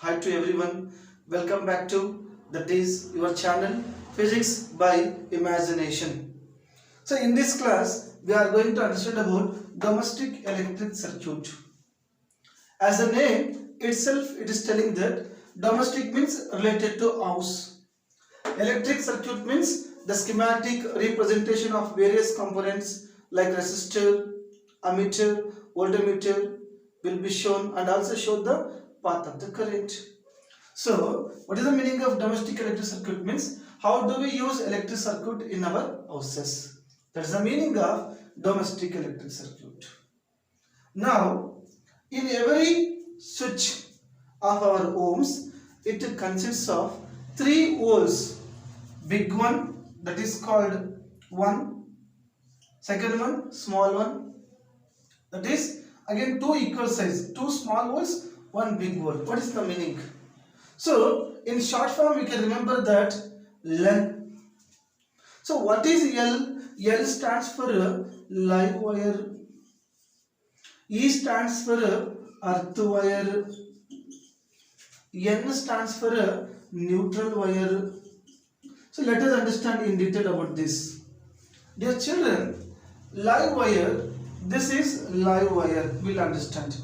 Hi to everyone. Welcome back to that is your channel Physics by Imagination. So in this class we are going to understand about domestic electric circuit. As the name itself it is telling that domestic means related to house. Electric circuit means the schematic representation of various components like resistor, ammeter, voltmeter will be shown and also show the path of the current. So, what is the meaning of domestic electric circuit means? How do we use electric circuit in our houses? That is the meaning of domestic electric circuit. Now, in every switch of our homes, it consists of three holes. Big one that is called one, second one small one, that is again two equal size, two small holes, one big hole. What is the meaning? So, in short form, we can remember that L. So, what is L? L stands for live wire. E stands for earth wire. N stands for neutral wire. So, let us understand in detail about this. Dear children, live wire, this is live wire. We will understand.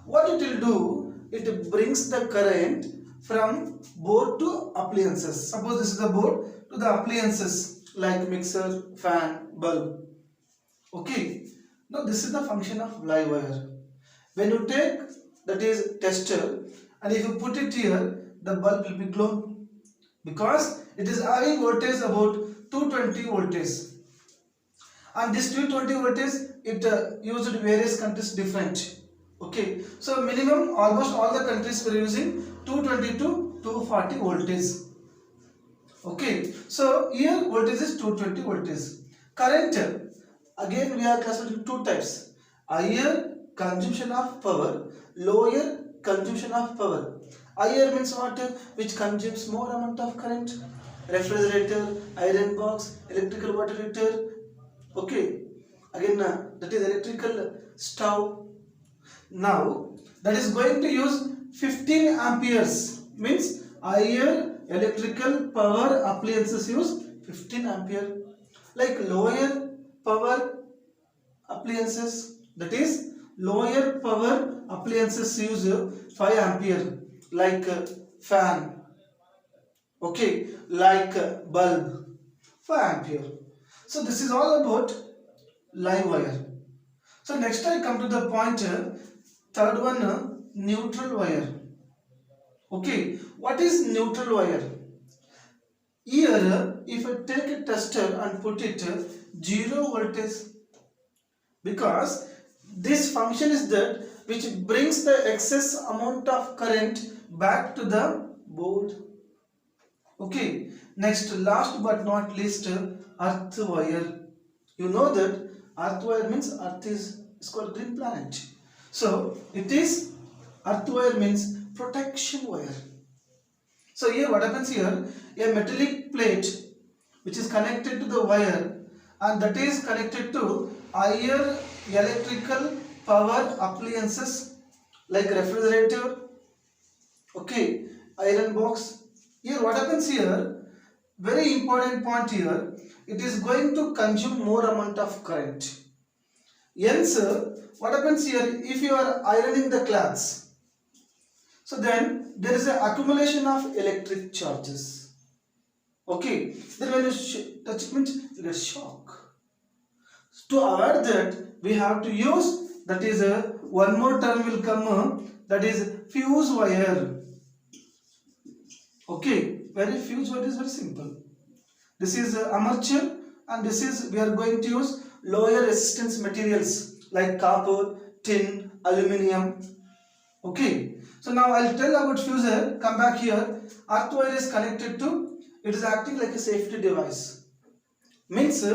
What it will do, it brings the current from board to appliances. Suppose this is the board to the appliances like mixer, fan, bulb. Okay. Now this is the function of live wire. When you take that is tester and if you put it here, the bulb will be glown because it is having voltage about 220 voltage. And this 220 voltage it used in various countries different. Okay, so minimum almost all the countries were using 220 to 240 voltage. Okay, so here voltage is 220 voltage. Current, again we are classifying two types: higher consumption of power, lower consumption of power. Higher means what? Which consumes more amount of current. Refrigerator, iron box, electrical water heater. Okay, again that is electrical stove. Now that is going to use 15 amperes, means higher electrical power appliances use 15 ampere, like lower power appliances, that is lower power appliances use 5 ampere, like fan, okay, like bulb, 5 ampere. So this is all about live wire. So next I come to the point, third one, neutral wire. Okay, what is neutral wire? Here, if I take a tester and put it 0 voltage, because this function is that which brings the excess amount of current back to the board. Okay, next, last but not least, earth wire. You know that earth wire means earth is called green planet. So it is earth wire means protection wire. So here what happens here, a metallic plate which is connected to the wire and that is connected to higher electrical power appliances like refrigerator, okay, iron box. Here what happens here, very important point here, it is going to consume more amount of current. Hence, what happens here, if you are ironing the clothes, so then there is an accumulation of electric charges. Okay, then when you touch it means you get shock. To avoid that, we have to use, that is one more term will come, that is fuse wire. Okay, very fuse wire is very simple. This is armature and this is, we are going to use lower resistance materials like copper, tin, aluminium. Okay, so now I'll tell about fuse wire. Come back here. Earth wire is connected to, it is acting like a safety device. Means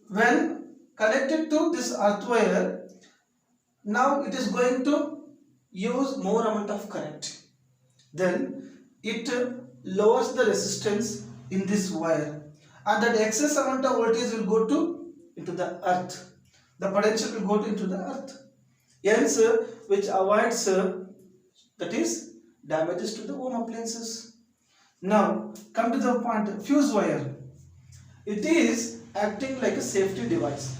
when connected to this earth wire, now it is going to use more amount of current. Then it lowers the resistance in this wire and that excess amount of voltage will go to into the earth. The potential will go to into the earth. Hence, which avoids that is damages to the home appliances. Now come to the point, fuse wire. It is acting like a safety device.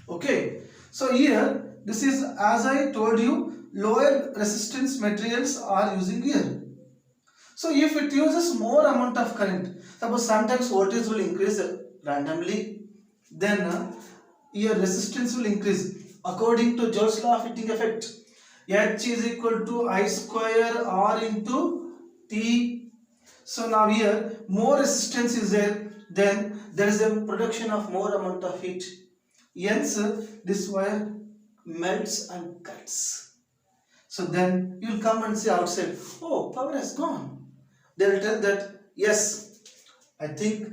Okay, so here this is, as I told you, lower resistance materials are using here. So if it uses more amount of current, suppose sometimes voltage will increase randomly, then your resistance will increase according to Joule's law of heating effect. H is equal to I square R into T. So now here more resistance is there, then there is a production of more amount of heat. Hence this wire melts and cuts. So then you will come and say outside, oh, power has gone. They will tell that yes, I think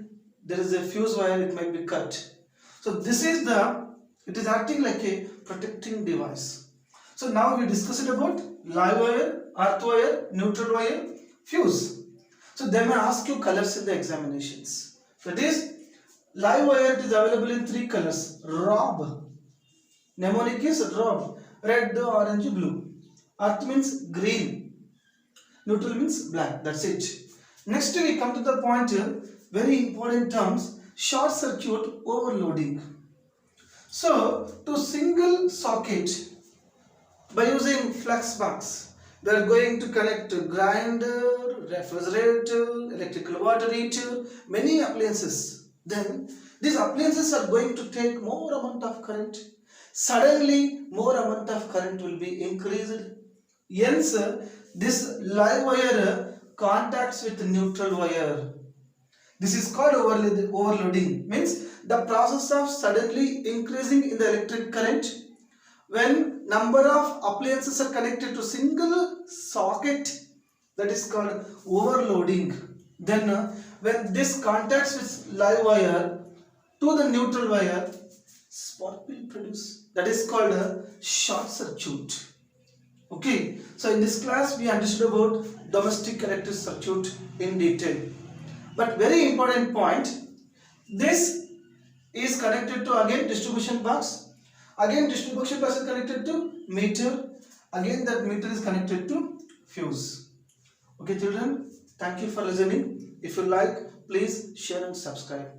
there is a fuse wire, it might be cut. So this is it is acting like a protecting device. So now we discussed about live wire, earth wire, neutral wire, fuse. So they may ask you colors in the examinations. That is, live wire, it is available in 3 colors. Rob, mnemonic is rob, red, orange, blue. Earth means green, neutral means black. That's it. Next we come to the point here, very important terms, short circuit overloading. So to single socket, by using flex box, we are going to connect grinder, refrigerator, electrical water heater, many appliances. Then these appliances are going to take more amount of current. Suddenly more amount of current will be increased. Hence this live wire contacts with neutral wire. This is called overloading. Means the process of suddenly increasing in the electric current when number of appliances are connected to single socket, that is called overloading. Then when this contacts with live wire to the neutral wire, spark will produce. That is called a short circuit. Okay, so in this class we understood about domestic electric circuit in detail. But very important point, this is connected to again distribution box. Again distribution box is connected to meter. Again that meter is connected to fuse. Okay children, thank you for listening. If you like, please share and subscribe.